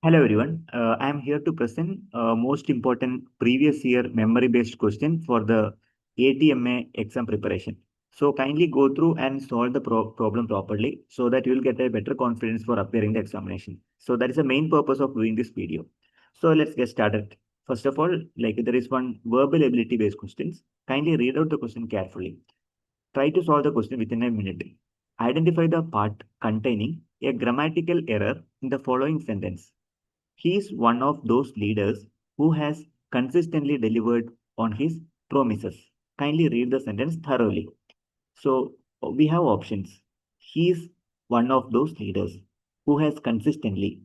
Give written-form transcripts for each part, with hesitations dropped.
Hello everyone. I am here to present most important previous year memory-based question for the ATMA exam preparation. So kindly go through and solve the problem properly so that you will get a better confidence for appearing the examination. So that is the main purpose of doing this video. So let's get started. First of all, like there is one verbal ability-based questions. Kindly read out the question carefully. Try to solve the question within a minute. Identify the part containing a grammatical error in the following sentence. He is one of those leaders who has consistently delivered on his promises. Kindly read the sentence thoroughly. So we have options. He is one of those leaders who has consistently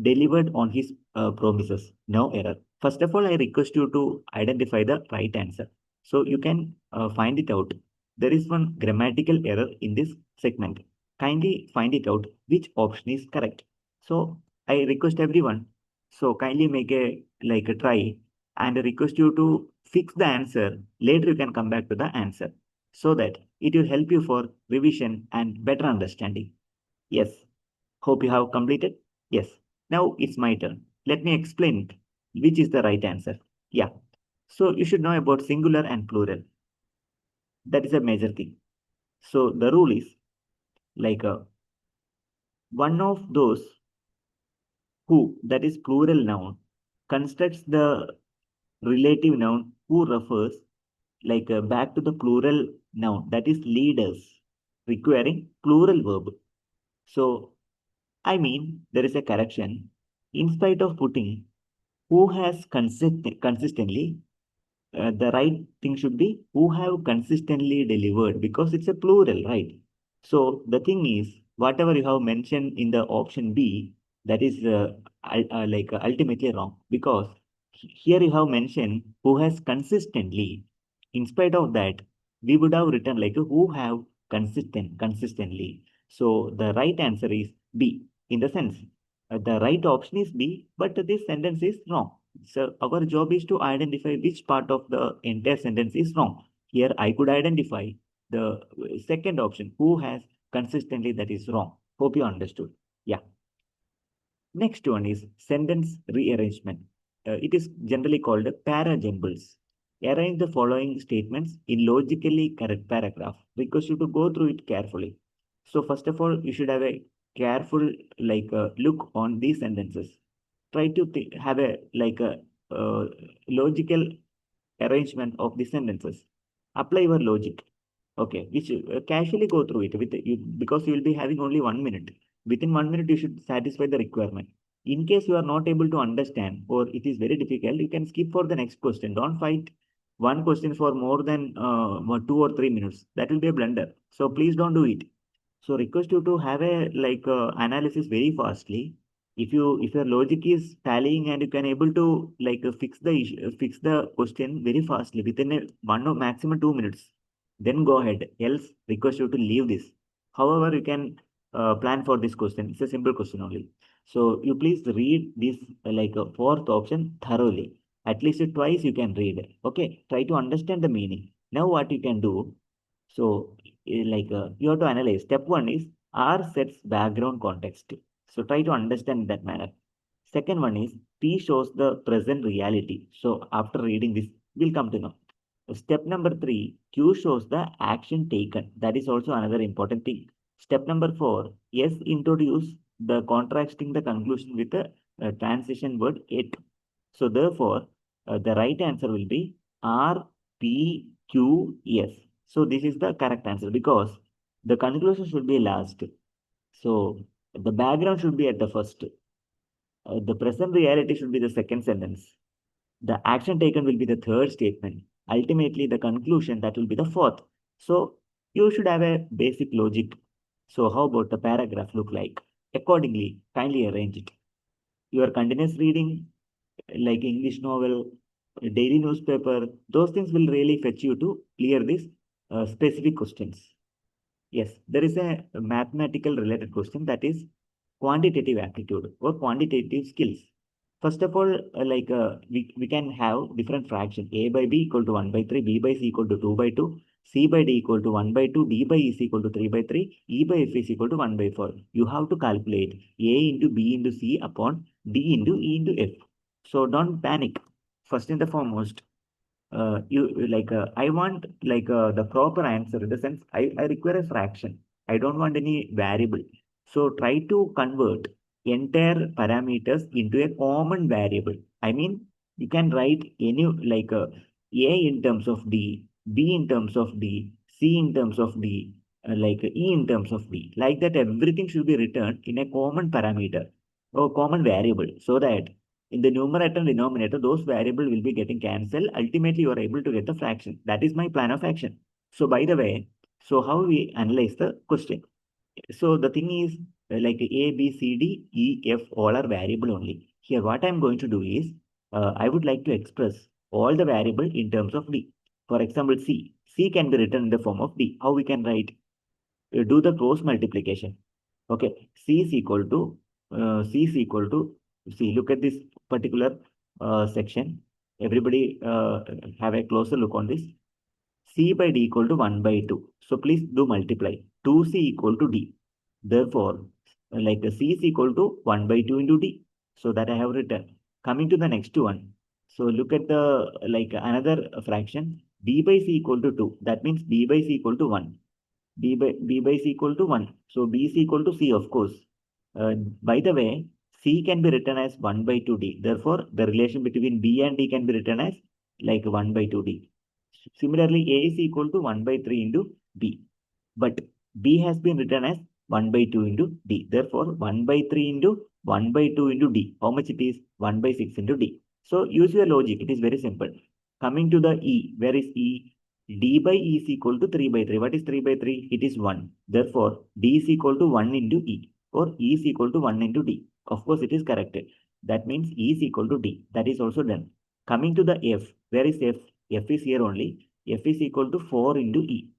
delivered on his promises. No error. First of all, I request you to identify the right answer. So you can find it out. There is one grammatical error in this segment. Kindly find it out which option is correct. So I request everyone. So kindly make a try and I request you to fix the answer. Later you can come back to the answer so that it will help you for revision and better understanding. Yes. Hope you have completed. Yes. Now it's my turn. Let me explain which is the right answer. Yeah. So you should know about singular and plural. That is a major thing. So the rule is like one of those who, that is plural noun, constructs the relative noun who refers back to the plural noun, that is leaders, requiring plural verb. So I mean, there is a correction. In spite of putting who has consistently, the right thing should be who have consistently delivered because it's a plural, right? So the thing is, whatever you have mentioned in the option B, that is ultimately wrong because here you have mentioned who has consistently. In spite of that, we would have written like who have consistently. So the right answer is B. In the sense, the right option is B, but this sentence is wrong. So our job is to identify which part of the entire sentence is wrong. Here I could identify the second option, who has consistently, that is wrong. Hope you understood. Yeah. Next one is sentence rearrangement. It is generally called parajumbles. Arrange the following statements in logically correct paragraph. Request you to go through it carefully. So first of all, you should have a careful look on these sentences. Try to have a uh, logical arrangement of the sentences. Apply your logic. Okay, which casually go through it with you because you will be having only 1 minute. Within 1 minute, you should satisfy the requirement. In case you are not able to understand or it is very difficult, you can skip for the next question. Don't fight one question for more than 2 or 3 minutes. That will be a blunder. So please don't do it. So request you to have a analysis very fastly. If your logic is tallying and you can able to fix the issue, fix the question very fastly within a 1 or maximum 2 minutes, then go ahead. Else request you to leave this. However, you can plan for this question. It's a simple question only. So you please read this fourth option thoroughly. At least twice you can read. Okay, try to understand the meaning. Now what you can do? So you have to analyze. Step one is R sets background context. So try to understand that manner. Second one is P shows the present reality. So after reading this, we'll come to know. Step number three, Q shows the action taken. That is also another important thing. Step number four, S introduce the contrasting the conclusion with the transition word it. So therefore, the right answer will be R, P, Q, S. So this is the correct answer because the conclusion should be last. So the background should be at the first. The present reality should be the second sentence. The action taken will be the third statement. Ultimately, the conclusion that will be the fourth. So you should have a basic logic. So how about the paragraph look like? Accordingly, kindly arrange it. Your continuous reading, like English novel, daily newspaper, those things will really fetch you to clear these specific questions. Yes, there is a mathematical related question that is quantitative aptitude or quantitative skills. First of all, we can have different fraction a by b equal to 1 by 3, b by c equal to 2 by 2, c by d equal to 1 by 2, d by e is equal to 3 by 3, e by f is equal to 1 by 4. You have to calculate a into b into c upon D into E into F. So don't panic. First and the foremost, I want the proper answer in the sense I require a fraction. I don't want any variable. So try to convert entire parameters into a common variable. I mean, you can write any A in terms of D, B in terms of D, C in terms of D, E in terms of D. Like that, everything should be written in a common parameter or common variable so that in the numerator and denominator, those variables will be getting cancelled. Ultimately, you are able to get the fraction. That is my plan of action. So by the way, so how we analyze the question? So the thing is A, B, C, D, E, F, all are variable only. Here, what I'm going to do is, I would like to express all the variable in terms of D. For example, C. C can be written in the form of D. How we can write? Do the cross multiplication. Okay, C is equal to see. Look at this particular section. Everybody have a closer look on this. C by D equal to 1 by 2. So please do multiply. 2C equal to D. Therefore, C is equal to 1 by 2 into D. So that I have written. Coming to the next one. So look at the another fraction. B by C equal to 2. That means B by C equal to 1. B by C equal to 1. So B is equal to C, of course. By the way, C can be written as 1 by 2D. Therefore, the relation between B and D can be written as 1 by 2D. Similarly, A is equal to 1 by 3 into B. But B has been written as 1 by 2 into D. Therefore, 1 by 3 into 1 by 2 into D. How much it is? 1 by 6 into D. So use your logic. It is very simple. Coming to the E. Where is E? D by E is equal to 3 by 3. What is 3 by 3? It is 1. Therefore, D is equal to 1 into E or E is equal to 1 into D. Of course, it is corrected. That means E is equal to D. That is also done. Coming to the F. Where is F? F is here only. F is equal to 4 into E.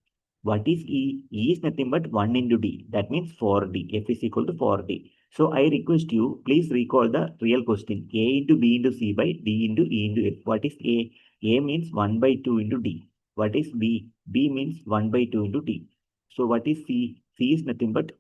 What is E? E is nothing but 1 into D. That means 4D. F is equal to 4D. So I request you, please recall the real question. A into B into C by D into E into F. What is A? A means 1 by 2 into D. What is B? B means 1 by 2 into D. So what is C? C is nothing but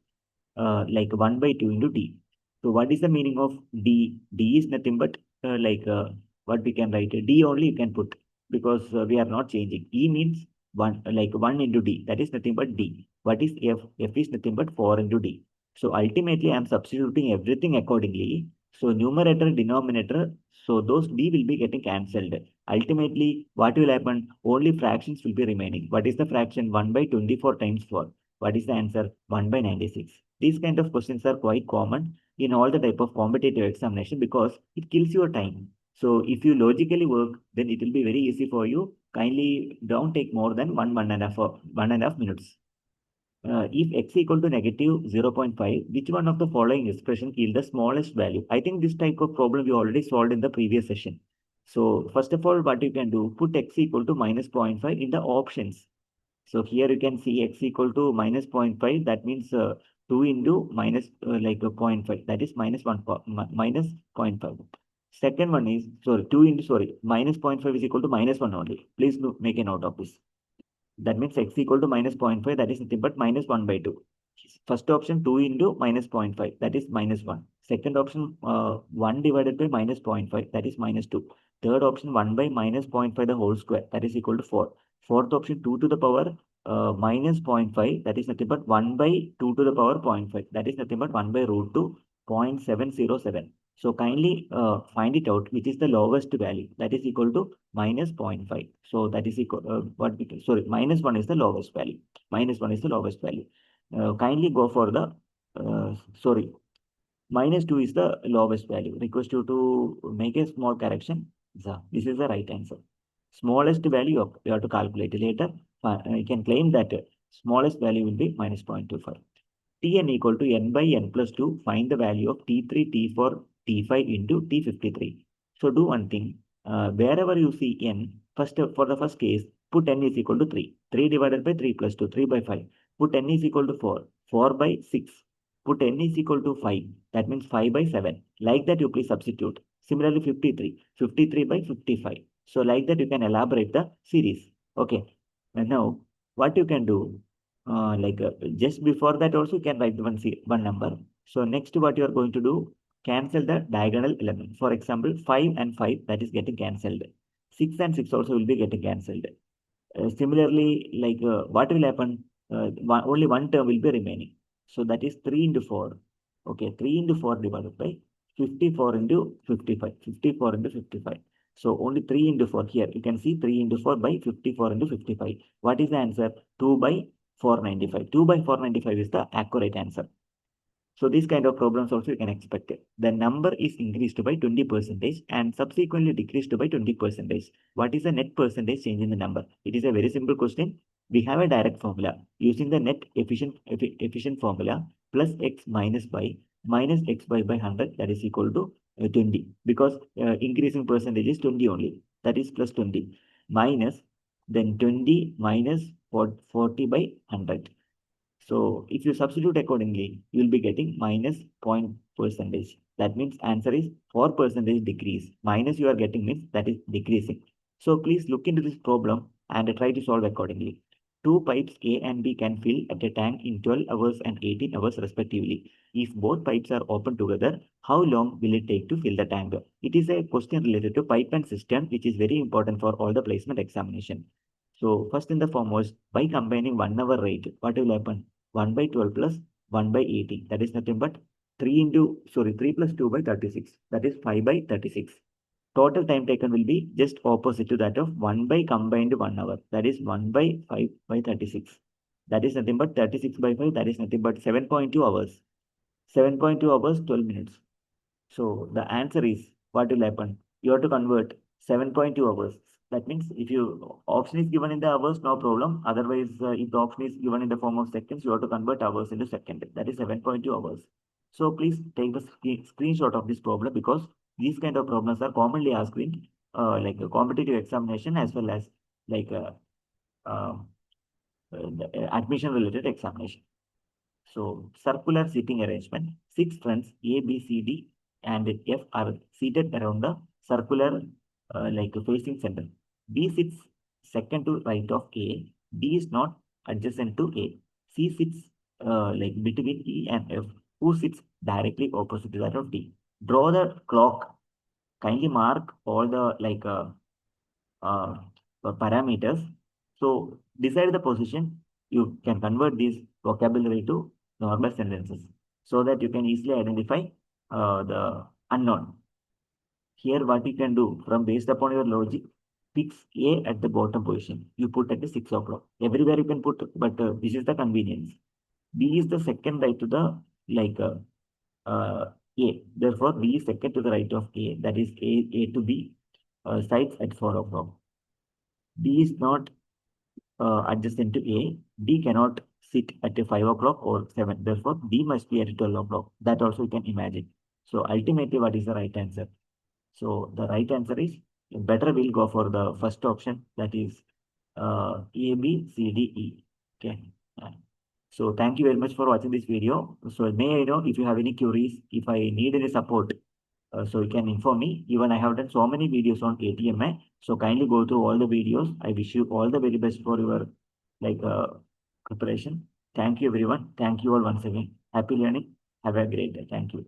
1 by 2 into D. So what is the meaning of D? D is nothing but what we can write. D only you can put because we are not changing. E means 1 into D. That is nothing but D. What is F? F is nothing but 4 into D. So ultimately I am substituting everything accordingly. So numerator, denominator, so those D will be getting cancelled. Ultimately, what will happen? Only fractions will be remaining. What is the fraction? 1 by 24 times 4. What is the answer? 1 by 96. These kind of questions are quite common in all the type of competitive examination because it kills your time. So if you logically work, then it will be very easy for you. Kindly don't take more than 1.5 minutes. If x equal to negative 0.5, which one of the following expression yield the smallest value? I think this type of problem we already solved in the previous session. So first of all, what you can do, put x equal to minus 0.5 in the options. So here you can see x equal to minus 0.5. That means 2 into minus a 0.5. That is minus 1, minus 0.5. Second one is, minus 0.5 is equal to minus 1 only. Please make a note of this. That means x equal to minus 0.5. That is nothing but minus 1 by 2. First option 2 into minus 0.5. That is minus 1. Second option 1 divided by minus 0.5. That is minus 2. Third option 1 by minus 0.5 the whole square. That is equal to 4. Fourth option 2 to the power minus 0.5. That is nothing but 1 by 2 to the power 0.5. That is nothing but 1 by root 2, 0.707. So kindly find it out which is the lowest value. That is equal to minus 0.5. So that is equal, minus 1 is the lowest value. Minus 1 is the lowest value. Kindly go for the, minus 2 is the lowest value. Request you to make a small correction. So this is the right answer. Smallest value you have to calculate later. You can claim that smallest value will be minus 0.25. Tn equal to n by n plus 2. Find the value of T3, T4, T5 into T53. So do one thing. Wherever you see n, for the first case, put n is equal to 3. 3 divided by 3 plus 2, 3 by 5. Put n is equal to 4. 4 by 6. Put n is equal to 5. That means 5 by 7. Like that you please substitute. Similarly 53. 53 by 55. So like that you can elaborate the series. Okay. And now what you can do, just before that also you can write one number. So next what you are going to do, cancel the diagonal element. For example, 5 and 5, that is getting cancelled. 6 and 6 also will be getting cancelled. Similarly, like what will happen? Only one term will be remaining. So that is 3 into 4. Okay, 3 into 4 divided by 54 into 55. 54 into 55. So only 3 into 4 here. You can see 3 into 4 by 54 into 55. What is the answer? 2 by 495. 2 by 495 is the accurate answer. So these kind of problems also you can expect it. The number is increased by 20% and subsequently decreased by 20%. What is the net percentage change in the number? It is a very simple question. We have a direct formula using the net efficient formula plus x minus y minus x by 100, that is equal to 20, because increasing percentage is 20 only, that is plus 20 minus then 20 minus 40 by 100. So if you substitute accordingly, you will be getting minus point percentage. That means answer is 4% decrease. Minus you are getting means that is decreasing. So please look into this problem and try to solve accordingly. Two pipes A and B can fill at a tank in 12 hours and 18 hours respectively. If both pipes are open together, how long will it take to fill the tank? It is a question related to pipe and system, which is very important for all the placement examination. So first in the foremost, by combining 1 hour rate, what will happen? 1 by 12 plus 1 by 80. That is nothing but 3 plus 2 by 36. That is 5 by 36. Total time taken will be just opposite to that of 1 by combined 1 hour. That is 1 by 5 by 36. That is nothing but 36 by 5. That is nothing but 7.2 hours. 7.2 hours, 12 minutes. So the answer is, what will happen? You have to convert 7.2 hours. That means if you option is given in the hours, no problem. Otherwise, if the option is given in the form of seconds, you have to convert hours into second. That is 7.2 hours. So please take the screenshot of this problem, because these kind of problems are commonly asked in like a competitive examination as well as like um, admission related examination. So circular seating arrangement. Six friends A, B, C, D, and F are seated around the circular like facing center. B sits second to right of A. D is not adjacent to A. C sits like between E and F, who sits directly opposite to that of D. Draw the clock. Kindly mark all the like uh, parameters. So decide the position. You can convert this vocabulary to normal sentences so that you can easily identify the unknown. Here, what you can do from based upon your logic, fix A at the bottom position. You put at the 6 o'clock. Everywhere you can put, but this is the convenience. B is the second right to the like A. Therefore, B is second to the right of A. That is A to B sites at 4 o'clock. D is not adjacent to A. D cannot sit at a 5 o'clock or 7. Therefore, D must be at 12 o'clock. That also you can imagine. So ultimately, what is the right answer? So the right answer is, better we'll go for the first option, that is A, B, C, D, E. Okay. Uh, So thank you very much for watching this video. So may I know if you have any queries, if I need any support, so you can inform me. Even I have done so many videos on ATMA. So kindly go through all the videos. I wish you all the very best for your like preparation. Thank you everyone. Thank you all once again. Happy learning. Have a great day. Thank you.